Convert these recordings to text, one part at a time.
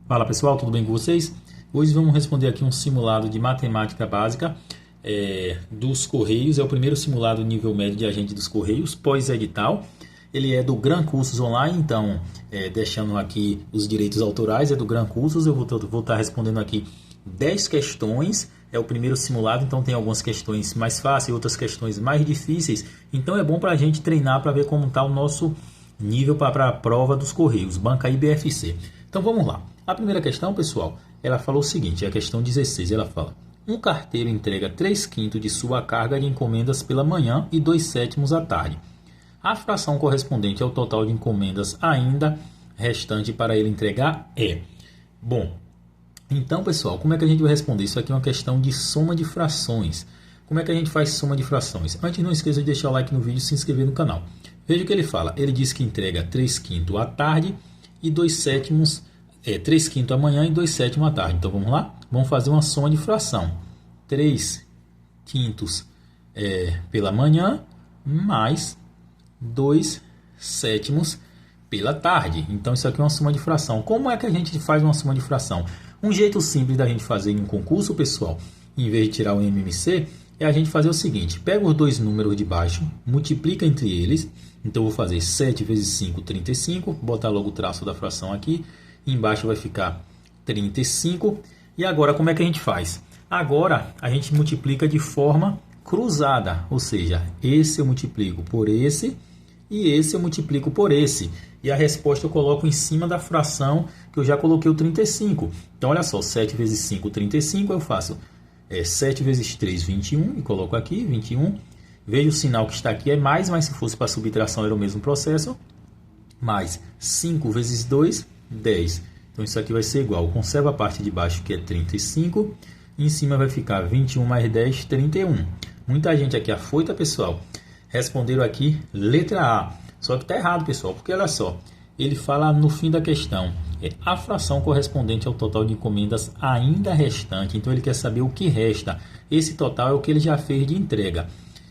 Fala pessoal, tudo bem com vocês? Hoje vamos responder aqui um simulado de matemática básica dos Correios. É o primeiro simulado nível médio de agente dos Correios, pós-edital. Ele é do Gran Cursos Online, então deixando aqui os direitos autorais, é do Gran Cursos. Eu vou estar respondendo aqui 10 questões. É o primeiro simulado, então tem algumas questões mais fáceis, outras questões mais difíceis. Então é bom para a gente treinar para ver como está o nosso nível para a prova dos Correios, Banca IBFC. Então vamos lá. A primeira questão, pessoal, ela falou o seguinte, é a questão 16, ela fala: um carteiro entrega 3/5 de sua carga de encomendas pela manhã e 2/7 à tarde. A fração correspondente ao total de encomendas ainda restante para ele entregar é... Bom, então, pessoal, como é que a gente vai responder? Isso aqui é uma questão de soma de frações. Como é que a gente faz soma de frações? Antes, não esqueça de deixar o like no vídeo e se inscrever no canal. Veja o que ele fala. Ele diz que entrega 3/5 à tarde e 2/7... 3/5 amanhã e 2/7 à tarde. Então vamos lá? Vamos fazer uma soma de fração. 3/5 pela manhã mais 2/7 pela tarde. Então isso aqui é uma soma de fração. Como é que a gente faz uma soma de fração? Um jeito simples da gente fazer em um concurso, pessoal, em vez de tirar o MMC, é a gente fazer o seguinte: pega os dois números de baixo, multiplica entre eles. Então eu vou fazer 7 vezes 5, 35. Botar logo o traço da fração aqui. Embaixo vai ficar 35. E agora como é que a gente faz? Agora a gente multiplica de forma cruzada. Ou seja, esse eu multiplico por esse e esse eu multiplico por esse. E a resposta eu coloco em cima da fração que eu já coloquei o 35. Então olha só, 7 vezes 5, 35. Eu faço 7 vezes 3, 21. E coloco aqui, 21. Veja o sinal que está aqui é mais, mas se fosse para subtração era o mesmo processo. Mais 5 vezes 2, 10. Então isso aqui vai ser igual. Conserva a parte de baixo que é 35. E em cima vai ficar 21 mais 10, 31. Muita gente aqui afoita, pessoal. Responderam aqui letra A. Só que está errado, pessoal. Porque olha só. Ele fala no fim da questão. É a fração correspondente ao total de encomendas ainda restante. Então ele quer saber o que resta. Esse total é o que ele já fez de entrega.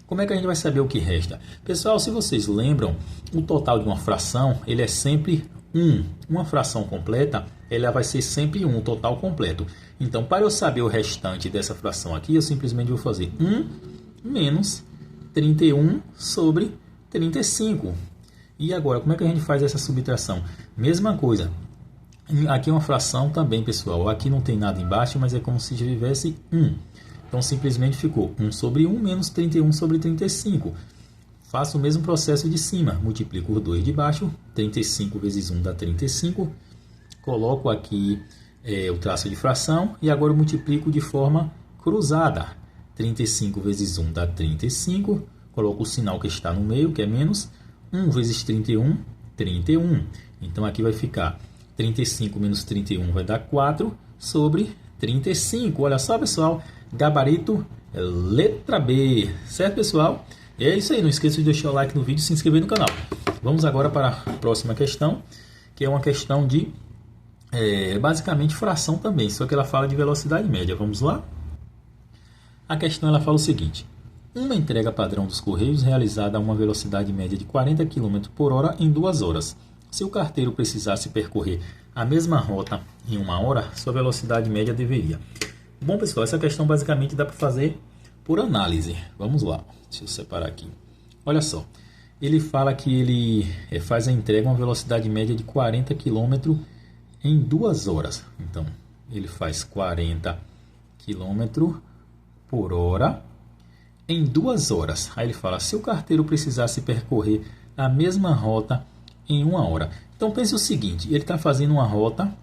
Como é que a gente vai saber o que resta? Pessoal, se vocês lembram, o total de uma fração ele é sempre 1. Uma fração completa, ela vai ser sempre 1, o total completo. Então, para eu saber o restante dessa fração aqui, eu simplesmente vou fazer 1 menos 31 sobre 35. E agora, como é que a gente faz essa subtração? Mesma coisa. Aqui é uma fração também, pessoal. Aqui não tem nada embaixo, mas é como se tivesse 1. Então, simplesmente ficou 1 sobre 1 menos 31 sobre 35. Faço o mesmo processo de cima. Multiplico os dois de baixo. 35 vezes 1 dá 35. Coloco aqui o traço de fração. E agora eu multiplico de forma cruzada. 35 vezes 1 dá 35. Coloco o sinal que está no meio, que é menos. 1 vezes 31, 31. Então, aqui vai ficar 35 menos 31 vai dar 4 sobre 35. Olha só, pessoal. Gabarito é letra B. Certo, pessoal? E é isso aí. Não esqueça de deixar o like no vídeo e se inscrever no canal. Vamos agora para a próxima questão, que é uma questão de basicamente fração também, só que ela fala de velocidade média. Vamos lá? A questão ela fala o seguinte: uma entrega padrão dos Correios realizada a uma velocidade média de 40 km por hora em 2 horas. Se o carteiro precisasse percorrer a mesma rota em 1 hora, sua velocidade média deveria... Bom, pessoal, essa questão basicamente dá para fazer por análise. Vamos lá, deixa eu separar aqui. Olha só, ele fala que ele faz a entrega a uma velocidade média de 40 km em 2 horas. Então, ele faz 40 km por hora em 2 horas. Aí ele fala, se o carteiro precisasse percorrer a mesma rota em 1 hora. Então, pense o seguinte, ele está fazendo uma rota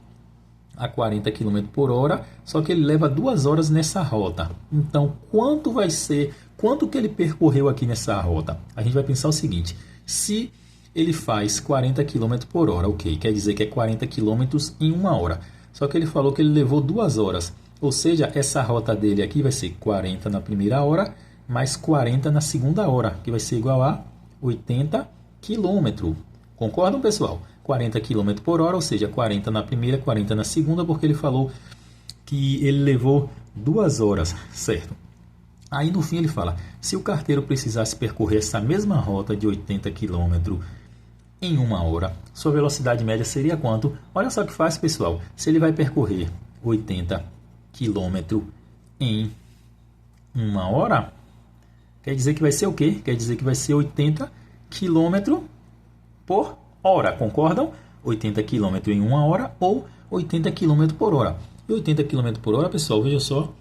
a 40 km por hora, só que ele leva 2 horas nessa rota. Então, quanto vai ser, quanto que ele percorreu aqui nessa rota? A gente vai pensar o seguinte, se ele faz 40 km por hora, ok, quer dizer que é 40 km em 1 hora. Só que ele falou que ele levou 2 horas, ou seja, essa rota dele aqui vai ser 40 na primeira hora, mais 40 na segunda hora, que vai ser igual a 80 km. Concordam, pessoal? 40 km por hora, ou seja, 40 na primeira, 40 na segunda, porque ele falou que ele levou 2 horas, certo? Aí no fim ele fala, se o carteiro precisasse percorrer essa mesma rota de 80 km em 1 hora, sua velocidade média seria quanto? Olha só que fácil, pessoal. Se ele vai percorrer 80 km em 1 hora, quer dizer que vai ser o quê? Quer dizer que vai ser 80 km por hora, concordam? 80 km em 1 hora ou 80 km por hora. E 80 km por hora, pessoal, veja só,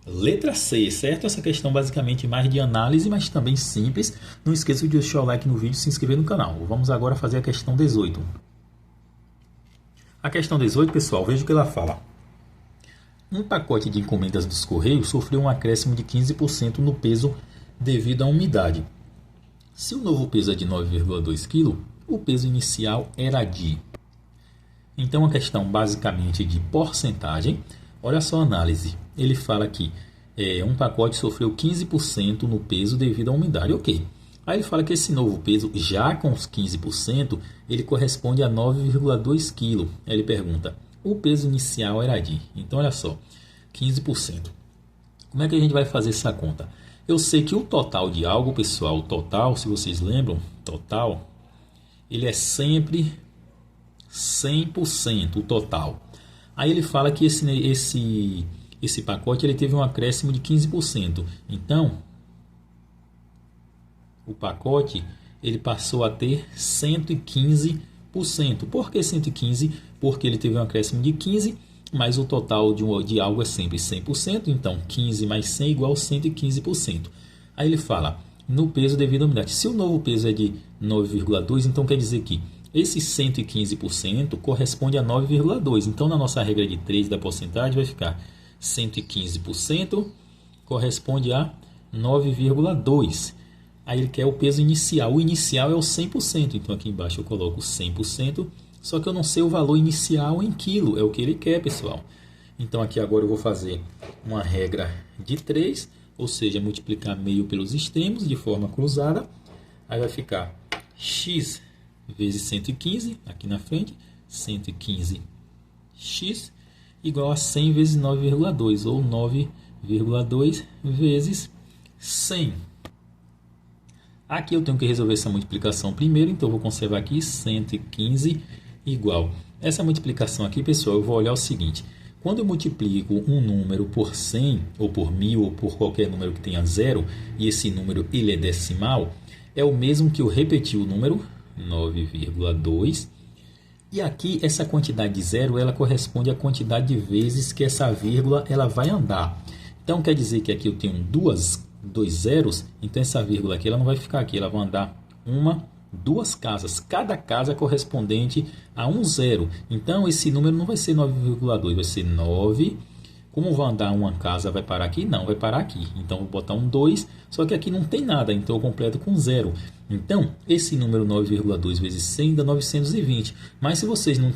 letra C, certo? Essa questão basicamente mais de análise, mas também simples. Não esqueça de deixar o like no vídeo e se inscrever no canal. Vamos agora fazer a questão 18. A questão 18, pessoal, veja o que ela fala. Um pacote de encomendas dos Correios sofreu um acréscimo de 15% no peso devido à umidade. Se o novo peso é de 9,2 kg, o peso inicial era de... Então, a questão basicamente de porcentagem. Olha só a análise. Ele fala que um pacote sofreu 15% no peso devido à umidade. Ok. Aí ele fala que esse novo peso, já com os 15%, ele corresponde a 9,2 kg. Aí ele pergunta, o peso inicial era de... Então, olha só, 15%. Como é que a gente vai fazer essa conta? Eu sei que o total de algo, pessoal, o total, se vocês lembram, total, ele é sempre 100% o total. Aí ele fala que esse pacote ele teve um acréscimo de 15%. Então, o pacote ele passou a ter 115%. Por que 115%? Porque ele teve um acréscimo de 15%, mas o total de algo é sempre 100%. Então, 15 mais 100 igual a 115%. Aí ele fala, no peso devido à umidade. Se o novo peso é de 9,2, então quer dizer que esse 115% corresponde a 9,2. Então, na nossa regra de 3 da porcentagem, vai ficar 115% corresponde a 9,2. Aí ele quer o peso inicial. O inicial é o 100%. Então, aqui embaixo eu coloco 100%. Só que eu não sei o valor inicial em quilo. É o que ele quer, pessoal. Então, aqui agora eu vou fazer uma regra de 3. Ou seja, multiplicar meio pelos extremos de forma cruzada. Aí vai ficar x vezes 115, aqui na frente, 115x igual a 100 vezes 9,2, ou 9,2 vezes 100. Aqui eu tenho que resolver essa multiplicação primeiro, então eu vou conservar aqui 115 igual. Essa multiplicação aqui, pessoal, eu vou olhar o seguinte. Quando eu multiplico um número por 100, ou por 1000, ou por qualquer número que tenha zero, e esse número ele é decimal, é o mesmo que eu repetir o número 9,2, e aqui essa quantidade de zero ela corresponde à quantidade de vezes que essa vírgula ela vai andar. Então quer dizer que aqui eu tenho dois zeros, então essa vírgula aqui ela não vai ficar aqui, ela vai andar duas casas, cada casa é correspondente a um zero. Então esse número não vai ser 9,2, vai ser 9. Como vai andar uma casa, vai parar aqui? Não, vai parar aqui. Então, vou botar um 2, só que aqui não tem nada, então eu completo com 0. Então, esse número 9,2 vezes 100 dá 920. Mas se vocês não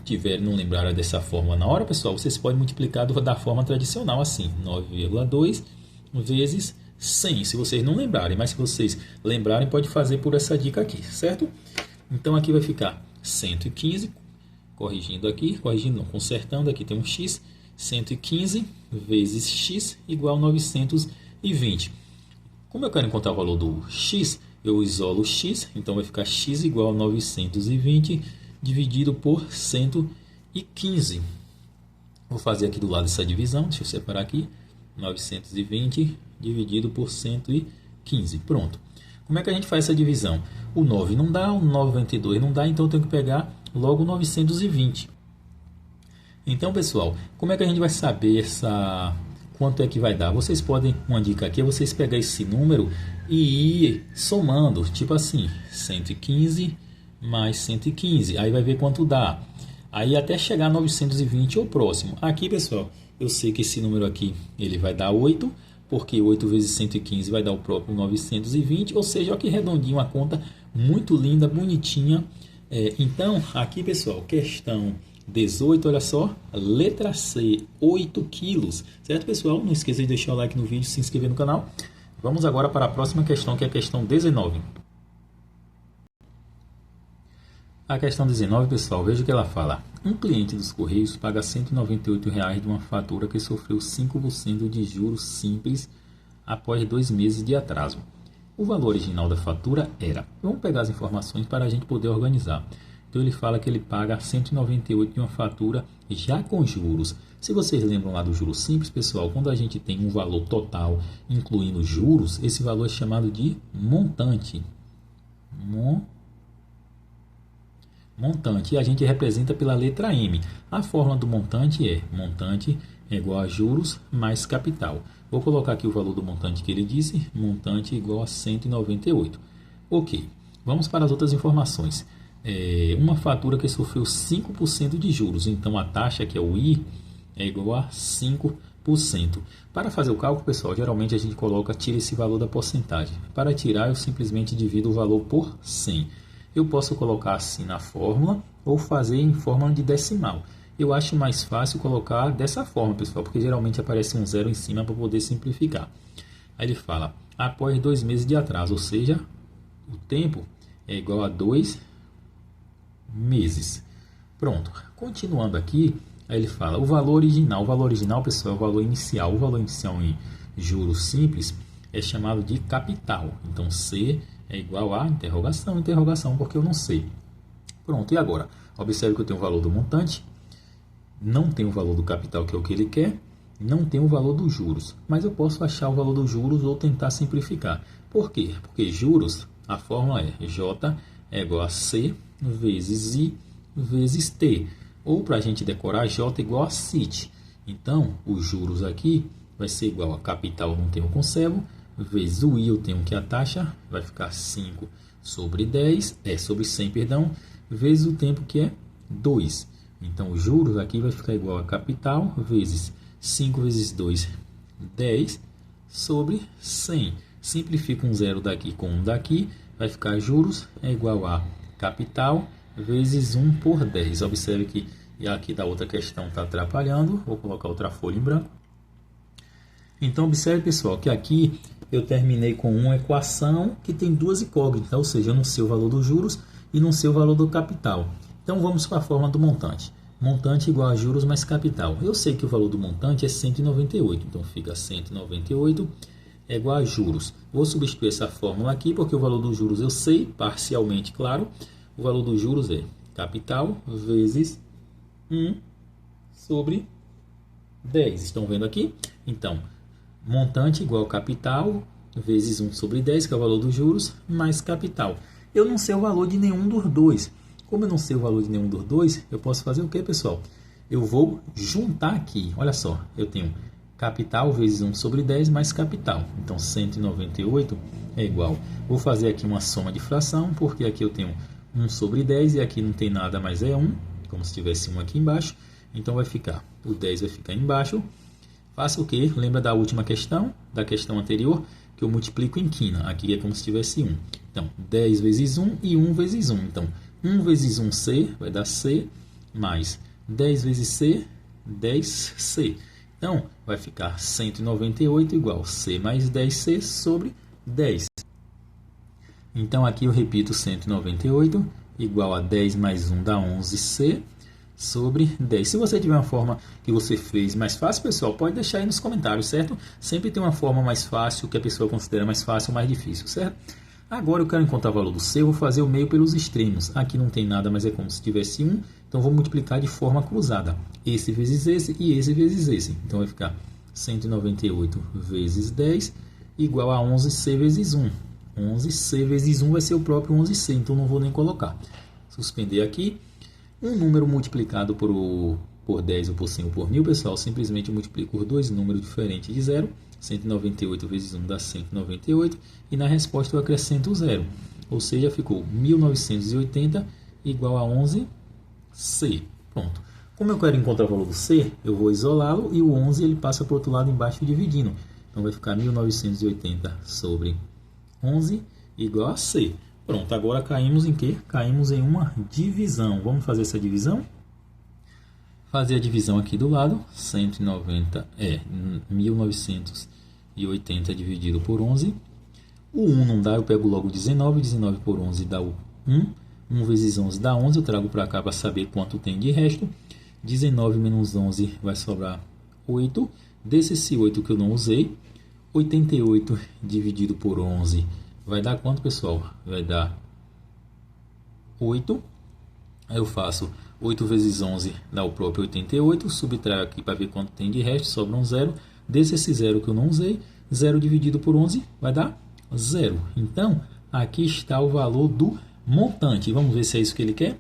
lembrarem dessa fórmula na hora, pessoal, vocês podem multiplicar da forma tradicional, assim, 9,2 vezes 100. Se vocês não lembrarem, mas se vocês lembrarem, pode fazer por essa dica aqui, certo? Então, aqui vai ficar 115, consertando, aqui tem um x, 115 vezes x igual a 920. Como eu quero encontrar o valor do x, eu isolo x, então vai ficar x igual a 920 dividido por 115. Vou fazer aqui do lado essa divisão, deixa eu separar aqui, 920 dividido por 115. Pronto. Como é que a gente faz essa divisão? O 9 não dá, o 92 não dá, então eu tenho que pegar logo 920. Então, pessoal, como é que a gente vai saber quanto é que vai dar? Vocês podem, uma dica aqui é vocês pegar esse número e ir somando, tipo assim, 115 mais 115, aí vai ver quanto dá. Aí até chegar a 920 ou próximo. Aqui, pessoal, eu sei que esse número aqui ele vai dar 8, porque 8 vezes 115 vai dar o próprio 920, ou seja, olha que redondinho, uma conta muito linda, bonitinha. Então, aqui, pessoal, questão 18, olha só, letra C, 8 quilos, certo, pessoal? Não esqueça de deixar o like no vídeo e se inscrever no canal. Vamos agora para a próxima questão, que é a questão 19. A questão 19, pessoal, veja o que ela fala. Um cliente dos Correios paga R$ 198 de uma fatura que sofreu 5% de juros simples após 2 meses de atraso. O valor original da fatura era... Vamos pegar as informações para a gente poder organizar. Então ele fala que ele paga 198 de uma fatura já com juros. Se vocês lembram lá do juros simples, pessoal, quando a gente tem um valor total incluindo juros, esse valor é chamado de montante. Montante, e a gente representa pela letra M. A fórmula do montante é montante é igual a juros mais capital. Vou colocar aqui o valor do montante que ele disse, montante igual a 198. Ok, vamos para as outras informações. Uma fatura que sofreu 5% de juros, então a taxa, que é o I, é igual a 5%. Para fazer o cálculo, pessoal, geralmente a gente tira esse valor da porcentagem. Para tirar, eu simplesmente divido o valor por 100. Eu posso colocar assim na fórmula ou fazer em fórmula de decimal. Eu acho mais fácil colocar dessa forma, pessoal, porque geralmente aparece um zero em cima para poder simplificar. Aí ele fala, após 2 meses de atraso, ou seja, o tempo é igual a 2 meses. Pronto. Continuando aqui, aí ele fala, o valor original, pessoal, é o valor inicial. O valor inicial em juros simples é chamado de capital. Então, C é igual a interrogação, porque eu não sei. Pronto, e agora? Observe que eu tenho o valor do montante, não tenho o valor do capital, que é o que ele quer, não tenho o valor dos juros. Mas eu posso achar o valor dos juros ou tentar simplificar. Por quê? Porque juros, a fórmula é J é igual a C vezes I vezes T. Ou para a gente decorar, J igual a CIT. Então, os juros aqui vai ser igual a capital, não tenho, conservo, vezes o I, eu tenho que a taxa, vai ficar 5 sobre 10, sobre 100, perdão, vezes o tempo, que é 2. Então, os juros aqui vai ficar igual a capital, vezes 5 vezes 2, 10, sobre 100. Simplifica um zero daqui com um daqui, vai ficar juros é igual a capital, vezes 1 por 10. Observe que aqui da outra questão está atrapalhando, vou colocar outra folha em branco. Então, observe, pessoal, que aqui eu terminei com uma equação que tem duas incógnitas, ou seja, eu não sei o valor dos juros e não sei o valor do capital. Então, vamos para a forma do montante. Montante igual a juros mais capital. Eu sei que o valor do montante é 198, então fica 198 é igual a juros. Vou substituir essa fórmula aqui, porque o valor dos juros eu sei, parcialmente, claro. O valor dos juros é capital vezes 1 sobre 10. Estão vendo aqui? Então, montante igual a capital vezes 1 sobre 10, que é o valor dos juros, mais capital. Eu não sei o valor de nenhum dos dois. Como eu não sei o valor de nenhum dos dois, eu posso fazer o que, pessoal? Eu vou juntar aqui. Olha só, eu tenho capital vezes 1 sobre 10 mais capital. Então, 198 é igual. Vou fazer aqui uma soma de fração, porque aqui eu tenho 1 sobre 10 e aqui não tem nada, mas é 1, como se tivesse 1 aqui embaixo. Então, vai ficar, o 10 vai ficar embaixo. Faça o quê? Lembra da última questão, da questão anterior, que eu multiplico em quina. Aqui é como se tivesse 1. Então, 10 vezes 1 e 1 vezes 1. Então, 1 vezes 1C vai dar C, mais 10 vezes C, 10C. Então, vai ficar 198 igual C mais 10C sobre 10. Então, aqui eu repito 198 igual a 10 mais 1 dá 11C sobre 10. Se você tiver uma forma que você fez mais fácil, pessoal, pode deixar aí nos comentários, certo? Sempre tem uma forma mais fácil que a pessoa considera mais fácil ou mais difícil, certo? Agora eu quero encontrar o valor do C, eu vou fazer o meio pelos extremos. Aqui não tem nada, mas é como se tivesse 1. Então, vou multiplicar de forma cruzada. Esse vezes esse e esse vezes esse. Então, vai ficar 198 vezes 10 igual a 11C vezes 1. 11C vezes 1 vai ser o próprio 11C, então não vou nem colocar. Suspender aqui. Um número multiplicado por 10 ou por 100 ou por 1000, pessoal, simplesmente eu multiplico por dois números diferentes de zero. 198 vezes 1 dá 198 e na resposta eu acrescento o zero. Ou seja, ficou 1980 igual a 11C. Pronto. Como eu quero encontrar o valor do C, eu vou isolá-lo e o 11 ele passa para o outro lado embaixo dividindo. Então vai ficar 1980 sobre 11 igual a C. Pronto, agora caímos em quê? Caímos em uma divisão. Vamos fazer essa divisão? Fazer a divisão aqui do lado, 1980 dividido por 11. O 1 não dá, eu pego logo 19, 19 por 11 dá o 1. 1 vezes 11 dá 11, eu trago para cá para saber quanto tem de resto. 19 menos 11 vai sobrar 8. Desse esse 8 que eu não usei, 88 dividido por 11 vai dar quanto, pessoal? Vai dar 8. Aí eu faço 8 vezes 11 dá o próprio 88, subtraio aqui para ver quanto tem de resto, sobra um zero. Desse esse zero que eu não usei, 0 dividido por 11 vai dar 0. Então, aqui está o valor do montante. Vamos ver se é isso que ele quer.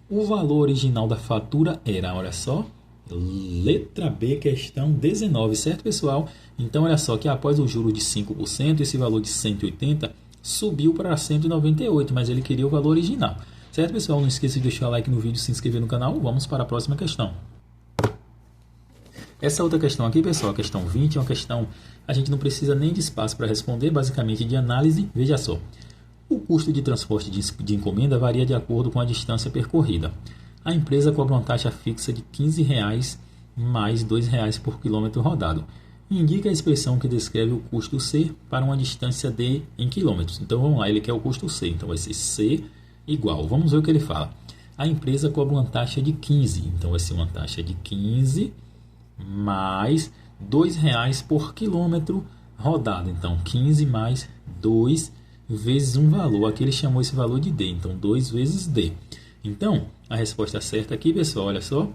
O valor original da fatura era, olha só, letra B, questão 19, certo, pessoal? Então, olha só que após o juro de 5%, esse valor de 180 subiu para 198, mas ele queria o valor original. Certo, pessoal? Não esqueça de deixar o like no vídeo e se inscrever no canal. Vamos para a próxima questão. Essa outra questão aqui, pessoal, a questão 20, é uma questão, a gente não precisa nem de espaço para responder, basicamente de análise. Veja só, o custo de transporte de encomenda varia de acordo com a distância percorrida. A empresa cobra uma taxa fixa de R$ 15 mais R$ 2 por quilômetro rodado. Indica a expressão que descreve o custo C para uma distância D em quilômetros. Então vamos lá, ele quer o custo C, então vai ser C igual. Vamos ver o que ele fala. A empresa cobra uma taxa de 15, então vai ser uma taxa de 15 mais R$ 2 por quilômetro rodado. Então 15 mais 2 vezes um valor. Aqui ele chamou esse valor de D, então 2 vezes D. Então a resposta certa aqui, pessoal, olha só,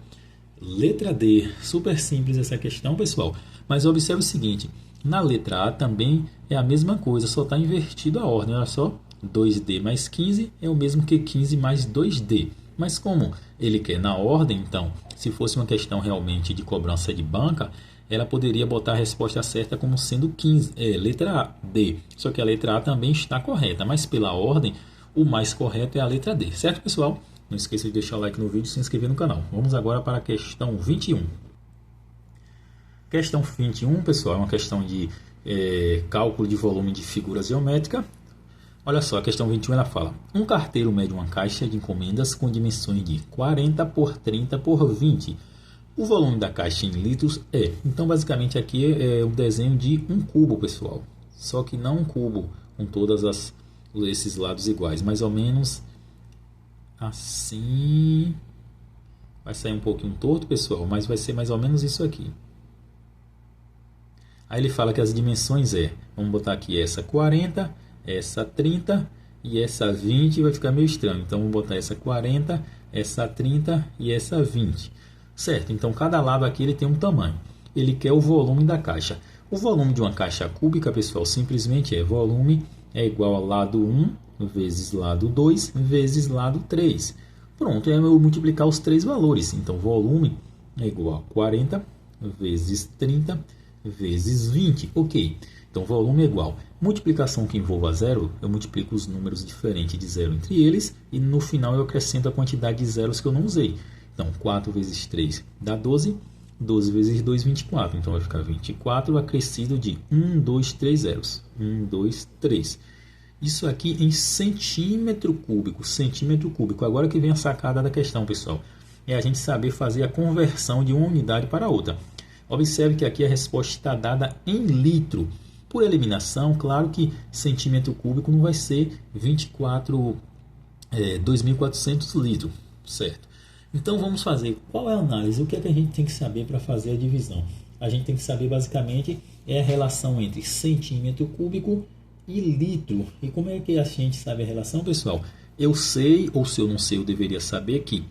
letra D. Super simples essa questão, pessoal. Mas observe o seguinte, na letra A também é a mesma coisa, só está invertido a ordem. Olha só, 2D mais 15 é o mesmo que 15 mais 2D. Mas como ele quer na ordem, então, se fosse uma questão realmente de cobrança de banca, ela poderia botar a resposta certa como sendo 15, letra A, D. Só que a letra A também está correta, mas pela ordem, o mais correto é a letra D. Certo, pessoal? Não esqueça de deixar o like no vídeo e se inscrever no canal. Vamos agora para a questão 21. Questão 21, pessoal, é uma questão de cálculo de volume de figura geométrica. Olha só, a questão 21 ela fala: um carteiro mede uma caixa de encomendas com dimensões de 40 por 30 por 20. O volume da caixa em litros é... Então, basicamente, aqui é o desenho de um cubo, pessoal. Só que não um cubo com todos esses lados iguais. Mais ou menos assim. Vai sair um pouquinho torto, pessoal, mas vai ser mais ou menos isso aqui. Aí ele fala que as dimensões vamos botar aqui essa 40, essa 30 e essa 20, vai ficar meio estranho. Então, vou botar essa 40, essa 30 e essa 20. Certo? Então, cada lado aqui ele tem um tamanho. Ele quer o volume da caixa. O volume de uma caixa cúbica, pessoal, simplesmente volume é igual ao lado 1 vezes lado 2 vezes lado 3. Pronto, é eu multiplicar os três valores. Então, volume é igual a 40 vezes 30 vezes 20. Ok. Então, volume é igual. Multiplicação que envolva zero, eu multiplico os números diferentes de zero entre eles e no final eu acrescento a quantidade de zeros que eu não usei. Então, 4 vezes 3 dá 12. 12 vezes 2, 24. Então, vai ficar 24 acrescido de 1, 2, 3 zeros. 1, 2, 3. Isso aqui em centímetro cúbico. Centímetro cúbico. Agora que vem a sacada da questão, pessoal. É a gente saber fazer a conversão de uma unidade para outra. Observe que aqui a resposta está dada em litro. Por eliminação, claro que centímetro cúbico não vai ser 2.400 litros. Certo? Então vamos fazer. Qual é a análise? O que é que a gente tem que saber para fazer a divisão? A gente tem que saber basicamente a relação entre centímetro cúbico e litro. E como é que a gente sabe a relação, pessoal? Eu sei, ou se eu não sei, eu deveria saber que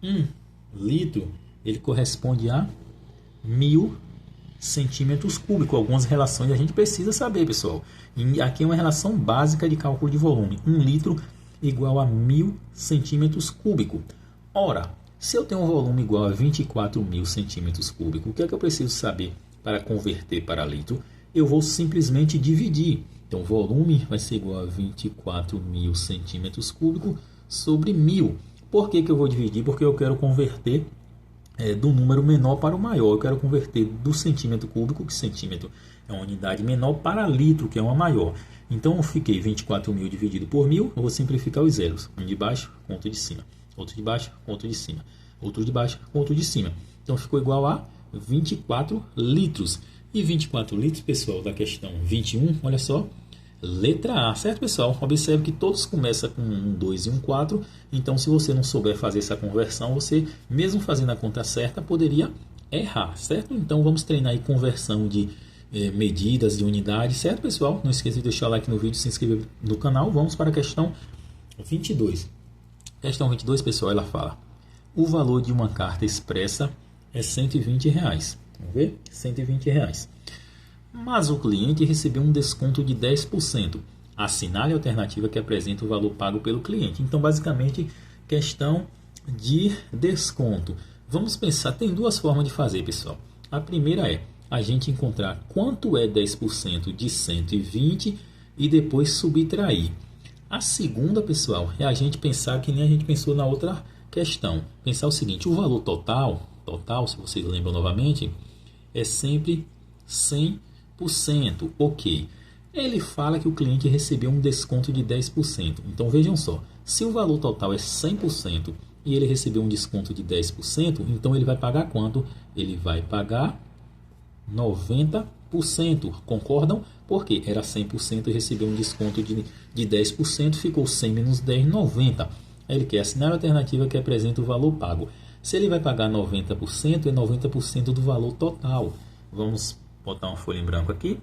1 litro ele corresponde a 1.000 centímetros cúbicos. Algumas relações a gente precisa saber, pessoal. E aqui é uma relação básica de cálculo de volume. 1 litro igual a 1.000 centímetros cúbicos. Ora, se eu tenho um volume igual a 24.000 centímetros cúbicos, o que é que eu preciso saber para converter para litro? Eu vou simplesmente dividir. Então, o volume vai ser igual a 24.000 centímetros cúbicos sobre 1.000. Por que eu vou dividir? Porque eu quero converter do número menor para o maior. Eu quero converter do centímetro cúbico, que centímetro é uma unidade menor, para litro, que é uma maior. Então, eu fiquei 24.000 dividido por 1.000. Eu vou simplificar os zeros. Um de baixo, conto de cima. Outro de baixo, outro de cima. Outro de baixo, outro de cima. Então, ficou igual a 24 litros. E 24 litros, pessoal, da questão 21, olha só, letra A, certo, pessoal? Observe que todos começam com um 2 e um 4. Então, se você não souber fazer essa conversão, você, mesmo fazendo a conta certa, poderia errar, certo? Então, vamos treinar aí conversão de medidas, de unidades, certo, pessoal? Não esqueça de deixar o like no vídeo e se inscrever no canal. Vamos para a questão 22. Questão 22, pessoal, ela fala: o valor de uma carta expressa é R$120. Vamos ver? R$120. Mas o cliente recebeu um desconto de 10%. Assinale a alternativa que apresenta o valor pago pelo cliente. Então, basicamente, questão de desconto. Vamos pensar, tem duas formas de fazer, pessoal. A primeira é a gente encontrar quanto é 10% de 120 e depois subtrair. A segunda, pessoal, é a gente pensar que nem a gente pensou na outra questão. Pensar o seguinte: o valor total, se vocês lembram novamente, é sempre 100%. Ok. Ele fala que o cliente recebeu um desconto de 10%. Então vejam só, se o valor total é 100% e ele recebeu um desconto de 10%, então ele vai pagar quanto? Ele vai pagar 90%. Concordam? Porque era 100% e recebeu um desconto de 10%, ficou 100 menos 10, 90%. Aí ele quer assinar a alternativa que apresenta o valor pago. Se ele vai pagar 90%, é 90% do valor total. Vamos botar uma folha em branco aqui.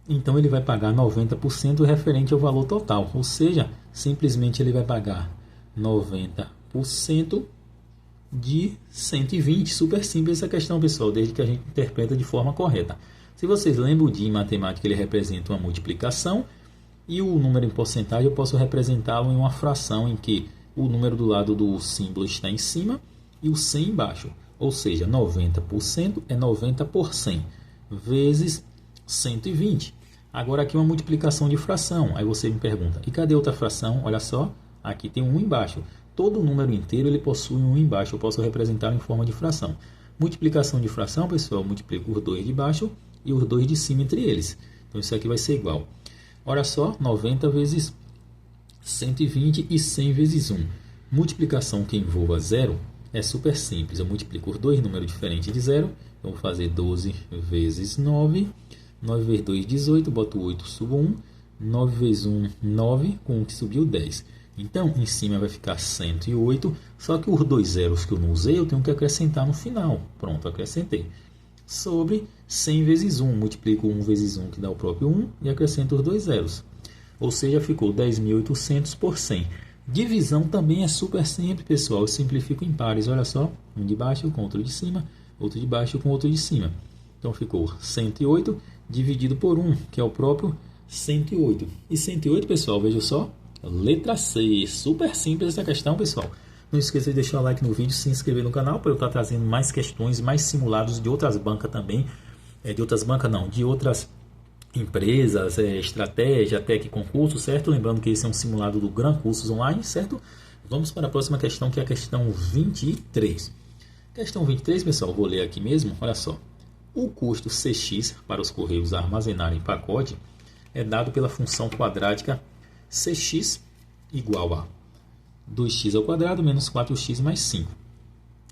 Então ele vai pagar 90% referente ao valor total. Ou seja, simplesmente ele vai pagar 90% de 120. Super simples essa questão, pessoal, desde que a gente interpreta de forma correta. Se vocês lembram, em matemática ele representa uma multiplicação e o número em porcentagem eu posso representá-lo em uma fração em que o número do lado do símbolo está em cima e o 100 embaixo. Ou seja, 90% é 90 por 100 vezes 120. Agora aqui uma multiplicação de fração. Aí você me pergunta, e cadê outra fração? Olha só, aqui tem um embaixo. Todo número inteiro ele possui um embaixo. Eu posso representá-lo em forma de fração. Multiplicação de fração, pessoal, eu multiplico os dois de baixo e os dois de cima entre eles. Então isso aqui vai ser igual. Olha só, 90 vezes 120 e 100 vezes 1. Multiplicação que envolva zero é super simples. Eu multiplico os dois números diferentes de zero. Então vou fazer 12 vezes 9. 9 vezes 2, 18. Boto 8, subo 1. 9 vezes 1, 9. Com 1 que subiu, 10. Então, em cima vai ficar 108. Só que os dois zeros que eu não usei, eu tenho que acrescentar no final. Pronto, acrescentei. Sobre 100 vezes 1. Multiplico 1 vezes 1, que dá o próprio 1. E acrescento os dois zeros. Ou seja, ficou 10.800 por 100. Divisão também é super simples, pessoal. Eu simplifico em pares. Olha só. Um de baixo com outro de cima. Outro de baixo com outro de cima. Então ficou 108 dividido por 1, que é o próprio 108. E 108, pessoal, veja só. Letra C. Super simples essa questão, pessoal. Não esqueça de deixar o like no vídeo, se inscrever no canal para eu estar trazendo mais questões, mais simulados de outras bancas também. De outras empresas, estratégia, tech concurso, certo? Lembrando que esse é um simulado do Gran Cursos Online, certo? Vamos para a próxima questão, que é a questão 23. Questão 23, pessoal, vou ler aqui mesmo, olha só. O custo Cx para os correios armazenarem pacote é dado pela função quadrática Cx igual a 2x ao quadrado menos 4x mais 5,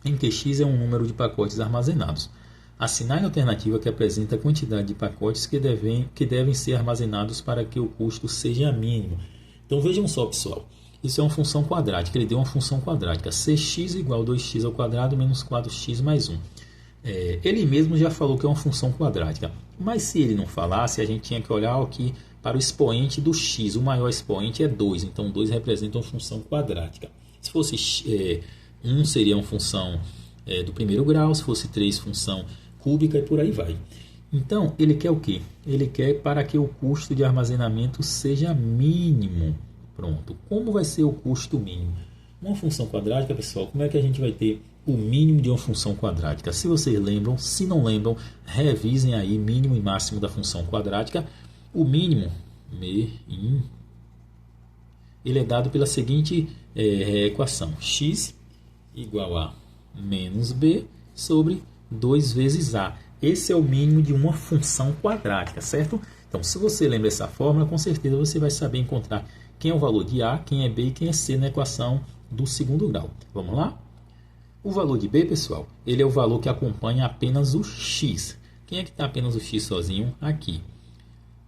em que x é um número de pacotes armazenados. Assinale a alternativa que apresenta a quantidade de pacotes que devem ser armazenados para que o custo seja mínimo. Então vejam só, pessoal, isso é uma função quadrática, ele deu uma função quadrática, Cx igual a 2x ao quadrado menos 4x mais 1. Ele mesmo já falou que é uma função quadrática, mas se ele não falasse, a gente tinha que olhar aqui para o expoente do x. O maior expoente é 2, então 2 representa uma função quadrática. Se fosse 1 seria uma função do primeiro grau, se fosse 3 função cúbica e por aí vai. Então ele quer o quê? Ele quer para que o custo de armazenamento seja mínimo. Pronto. Como vai ser o custo mínimo? Uma função quadrática, pessoal, como é que a gente vai ter o mínimo de uma função quadrática? Se vocês lembram, se não lembram, revisem aí mínimo e máximo da função quadrática. O mínimo, ele é dado pela seguinte equação: x igual a menos b sobre 2 vezes a. Esse é o mínimo de uma função quadrática, certo? Então, se você lembra essa fórmula, com certeza você vai saber encontrar quem é o valor de a, quem é b e quem é c na equação do segundo grau. Vamos lá? O valor de b, pessoal, ele é o valor que acompanha apenas o x. Quem é que está apenas o x sozinho? Aqui.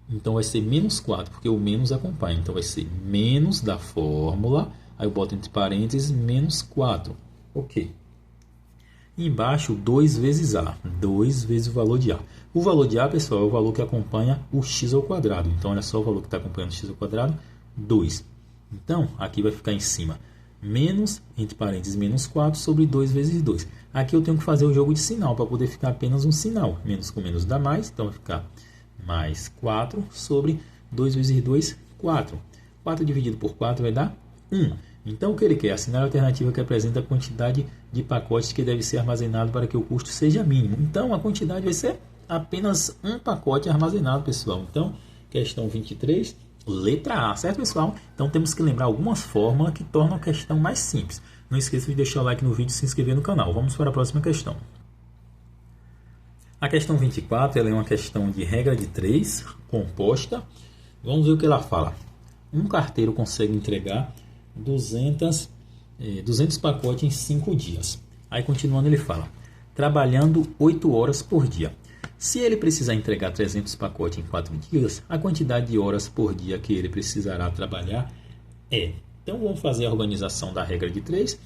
Então vai ser menos 4, porque o menos acompanha. Então vai ser menos da fórmula, aí eu boto entre parênteses, menos 4. Ok. E embaixo, 2 vezes a. 2 vezes o valor de a. O valor de a, pessoal, é o valor que acompanha o x ao quadrado. Então olha só o valor que está acompanhando o x ao quadrado, 2. Então, aqui vai ficar em cima menos, entre parênteses, menos 4 sobre 2 vezes 2. Aqui eu tenho que fazer o jogo de sinal para poder ficar apenas um sinal. Menos com menos dá mais, então vai ficar mais 4 sobre 2 vezes 2, 4. 4 dividido por 4 vai dar 1. Então, o que ele quer? Assinar a alternativa que apresenta a quantidade de pacotes que deve ser armazenado para que o custo seja mínimo. Então, a quantidade vai ser apenas um pacote armazenado, pessoal. Então, questão 23, letra A, certo, pessoal? Então, temos que lembrar algumas fórmulas que tornam a questão mais simples. Não esqueça de deixar o like no vídeo e se inscrever no canal. Vamos para a próxima questão. A questão 24 ela é uma questão de regra de 3, composta. Vamos ver o que ela fala. Um carteiro consegue entregar 200 pacotes em 5 dias. Aí, continuando, ele fala, trabalhando 8 horas por dia. Se ele precisar entregar 300 pacotes em 4 dias, a quantidade de horas por dia que ele precisará trabalhar é... Então, vamos fazer a organização da regra de 3.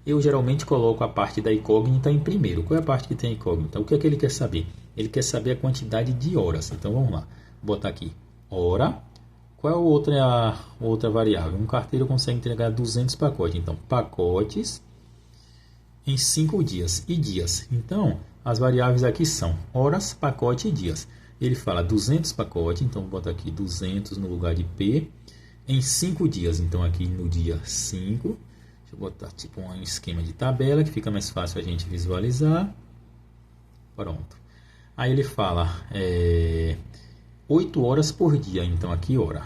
Eu geralmente coloco a parte da incógnita em primeiro. Qual é a parte que tem a incógnita? O que é que ele quer saber? Ele quer saber a quantidade de horas. Então, vamos lá. Vou botar aqui, hora. Qual é a outra variável? Um carteiro consegue entregar 200 pacotes. Então, pacotes em 5 dias. E dias. Então, as variáveis aqui são horas, pacote e dias. Ele fala 200 pacotes. Então, vou botar aqui 200 no lugar de P. Em 5 dias. Então, aqui no dia 5. Deixa eu botar tipo um esquema de tabela que fica mais fácil a gente visualizar. Pronto. Aí ele fala 8 horas por dia, então aqui hora.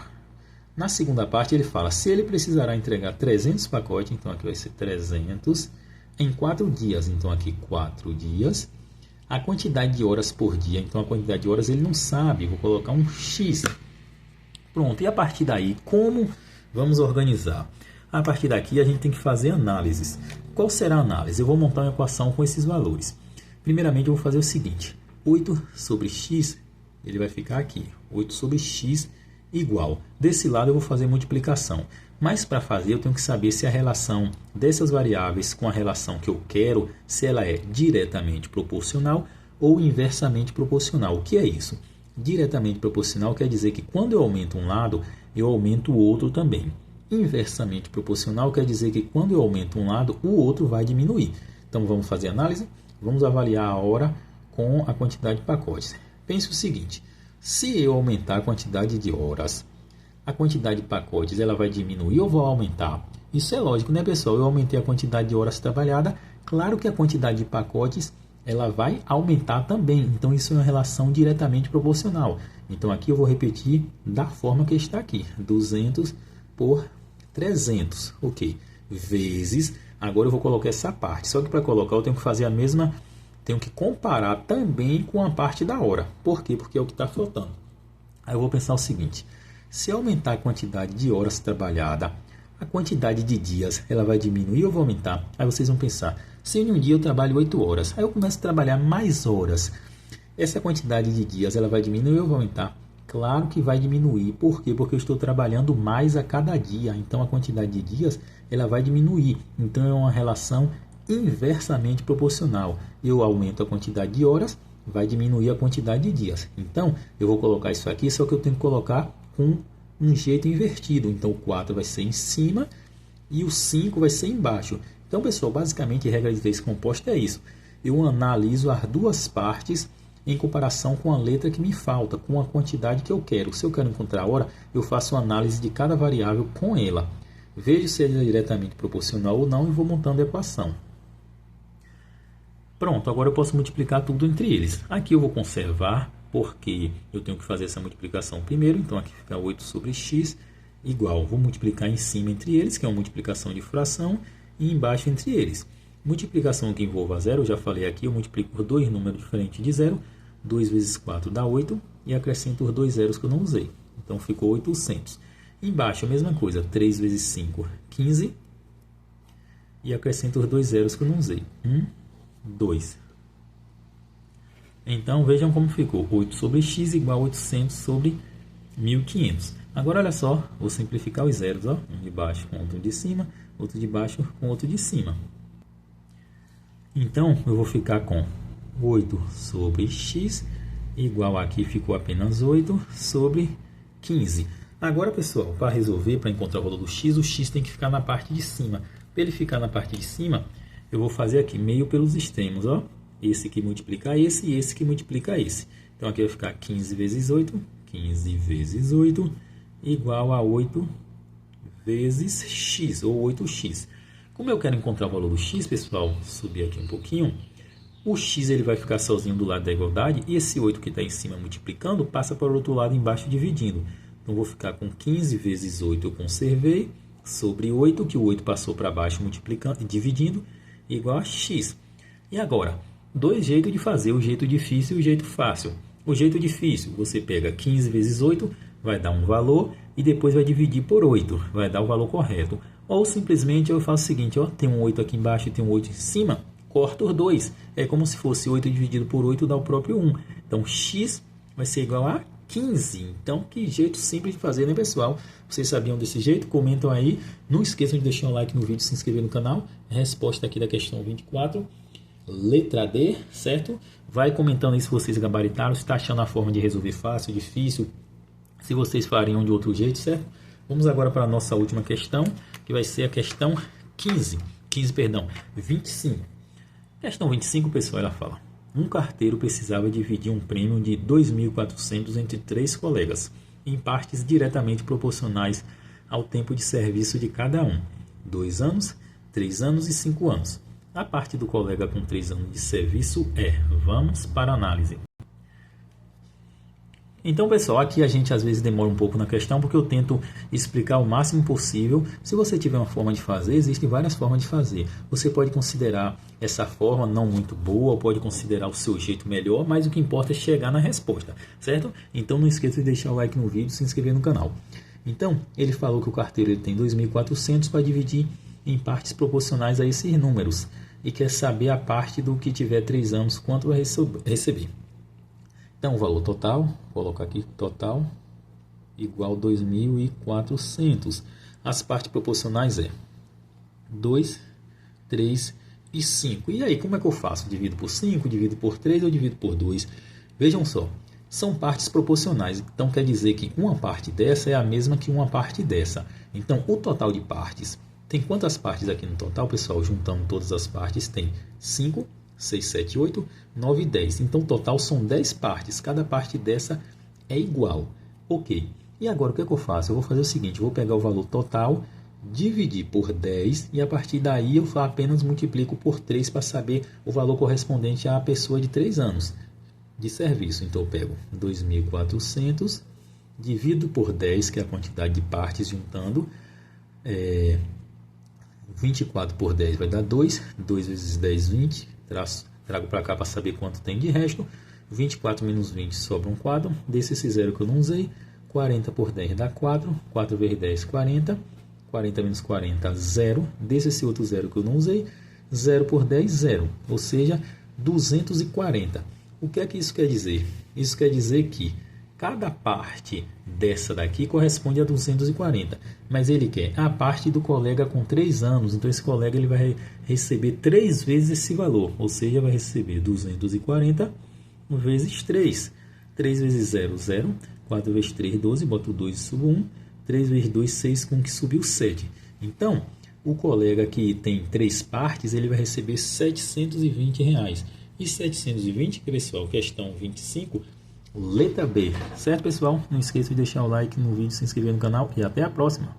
Na segunda parte ele fala, se ele precisará entregar 300 pacotes, então aqui vai ser 300, em 4 dias, então aqui 4 dias. A quantidade de horas por dia, então a quantidade de horas ele não sabe, vou colocar um X. Pronto, e a partir daí, como vamos organizar? A partir daqui a gente tem que fazer análises. Qual será a análise? Eu vou montar uma equação com esses valores. Primeiramente eu vou fazer o seguinte, 8 sobre x, ele vai ficar aqui, 8 sobre x igual. Desse lado eu vou fazer multiplicação, mas para fazer eu tenho que saber se a relação dessas variáveis com a relação que eu quero, se ela é diretamente proporcional ou inversamente proporcional. O que é isso? Diretamente proporcional quer dizer que quando eu aumento um lado, eu aumento o outro também. Inversamente proporcional quer dizer que quando eu aumento um lado, o outro vai diminuir. Então vamos fazer análise, vamos avaliar a hora com a quantidade de pacotes. Pense o seguinte, se eu aumentar a quantidade de horas, a quantidade de pacotes ela vai diminuir ou vai aumentar? Isso é lógico, né, pessoal? Eu aumentei a quantidade de horas trabalhadas, claro que a quantidade de pacotes ela vai aumentar também. Então isso é uma relação diretamente proporcional. Então aqui eu vou repetir da forma que está aqui, 200 por 300, ok? Vezes, agora eu vou colocar essa parte, só que para colocar eu tenho que fazer a mesma, tenho que comparar também com a parte da hora. Por quê? Porque é o que está faltando. Aí eu vou pensar o seguinte, se eu aumentar a quantidade de horas trabalhadas, a quantidade de dias ela vai diminuir ou vai aumentar? Aí vocês vão pensar, se em um dia eu trabalho 8 horas, aí eu começo a trabalhar mais horas, essa quantidade de dias ela vai diminuir ou vai aumentar? Claro que vai diminuir. Por quê? Porque eu estou trabalhando mais a cada dia. Então, a quantidade de dias ela vai diminuir. Então, é uma relação inversamente proporcional. Eu aumento a quantidade de horas, vai diminuir a quantidade de dias. Então, eu vou colocar isso aqui, só que eu tenho que colocar com um jeito invertido. Então, o 4 vai ser em cima e o 5 vai ser embaixo. Então, pessoal, basicamente, a regra de 3 composta é isso. Eu analiso as duas partes em comparação com a letra que me falta, com a quantidade que eu quero. Se eu quero encontrar a hora, eu faço uma análise de cada variável com ela. Vejo se ela é diretamente proporcional ou não e vou montando a equação. Pronto, agora eu posso multiplicar tudo entre eles. Aqui eu vou conservar, porque eu tenho que fazer essa multiplicação primeiro. Então aqui fica 8 sobre x igual. Vou multiplicar em cima entre eles, que é uma multiplicação de fração, e embaixo entre eles. Multiplicação que envolva zero, eu já falei aqui, eu multiplico por dois números diferentes de zero. 2 vezes 4 dá 8 e acrescento os dois zeros que eu não usei. Então ficou 800. Embaixo a mesma coisa, 3 vezes 5, 15. E acrescento os dois zeros que eu não usei. 1, 2. Então vejam como ficou. 8 sobre x igual a 800 sobre 1500. Agora olha só, vou simplificar os zeros. Ó. Um de baixo com outro de cima, outro de baixo com outro de cima. Então eu vou ficar com 8 sobre x igual aqui ficou apenas 8 sobre 15. Agora, pessoal, para resolver, para encontrar o valor do x, o x tem que ficar na parte de cima. Para ele ficar na parte de cima, eu vou fazer aqui meio pelos extremos, ó. Esse que multiplica esse e esse que multiplica esse. Então, aqui vai ficar 15 vezes 8, 15 vezes 8, igual a 8 vezes x, ou 8x. Como eu quero encontrar o valor do x, pessoal, subir aqui um pouquinho, o x ele vai ficar sozinho do lado da igualdade, e esse 8 que está em cima multiplicando, passa para o outro lado embaixo dividindo. Então, vou ficar com 15 vezes 8, eu conservei, sobre 8, que o 8 passou para baixo multiplicando, dividindo, igual a x. E agora, dois jeitos de fazer, o jeito difícil e o jeito fácil. O jeito difícil, você pega 15 vezes 8, vai dar um valor, e depois vai dividir por 8, vai dar o valor correto. Ou simplesmente eu faço o seguinte, ó, tem um 8 aqui embaixo e tem um 8 em cima, corto os dois. É como se fosse 8 dividido por 8 dá o próprio 1. Então, x vai ser igual a 15. Então, que jeito simples de fazer, né, pessoal? Vocês sabiam desse jeito? Comentam aí. Não esqueçam de deixar um like no vídeo, se inscrever no canal. Resposta aqui da questão 24. Letra D, certo? Vai comentando aí se vocês gabaritaram, se está achando a forma de resolver fácil, difícil, se vocês fariam de outro jeito, certo? Vamos agora para a nossa última questão, que vai ser a questão 25. Questão 25, pessoal, ela fala: um carteiro precisava dividir um prêmio de 2.400 entre 3 colegas, em partes diretamente proporcionais ao tempo de serviço de cada um, 2 anos, 3 anos e 5 anos. A parte do colega com 3 anos de serviço é. Vamos para a análise. Então, pessoal, aqui a gente às vezes demora um pouco na questão, porque eu tento explicar o máximo possível. Se você tiver uma forma de fazer, existem várias formas de fazer. Você pode considerar essa forma não muito boa, ou pode considerar o seu jeito melhor, mas o que importa é chegar na resposta, certo? Então, não esqueça de deixar o like no vídeo e se inscrever no canal. Então, ele falou que o carteiro ele tem 2.400 para dividir em partes proporcionais a esses números, e quer saber a parte do que tiver 3 anos, quanto vai receber. Então, o valor total, vou colocar aqui, total, igual a 2.400. As partes proporcionais é 2, 3 e 5. E aí, como é que eu faço? Divido por 5, divido por 3 ou divido por 2? Vejam só, são partes proporcionais. Então, quer dizer que uma parte dessa é a mesma que uma parte dessa. Então, o total de partes, tem quantas partes aqui no total, pessoal? Juntando todas as partes, tem 5, 6, 7, 8, 9 e 10. Então, o total são 10 partes. Cada parte dessa é igual. Ok. E agora, o que é que eu faço? Eu vou fazer o seguinte. Eu vou pegar o valor total, dividir por 10. E a partir daí, eu apenas multiplico por 3 para saber o valor correspondente à pessoa de 3 anos de serviço. Então, eu pego 2.400, divido por 10, que é a quantidade de partes juntando. 24 por 10 vai dar 2. 2 vezes 10, 20. Trago para cá para saber quanto tem de resto. 24 menos 20 sobra um quadro. Desse esse zero que eu não usei. 40 por 10 dá 4. 4 vezes 10, 40. 40 menos 40, 0. Desse esse outro zero que eu não usei. 0 por 10, 0. Ou seja, 240. O que é que isso quer dizer? Isso quer dizer que cada parte dessa daqui corresponde a 240. Mas ele quer a parte do colega com 3 anos. Então, esse colega ele vai receber 3 vezes esse valor. Ou seja, vai receber 240 vezes 3. 3 vezes 0, 0. 4 vezes 3, 12. Boto 2 e subo 1. 3 vezes 2, 6, com que subiu 7. Então, o colega que tem 3 partes, ele vai receber R$ 720. E 720, pessoal, questão 25, letra B. Certo, pessoal? Não esqueça de deixar o like no vídeo, se inscrever no canal e até a próxima.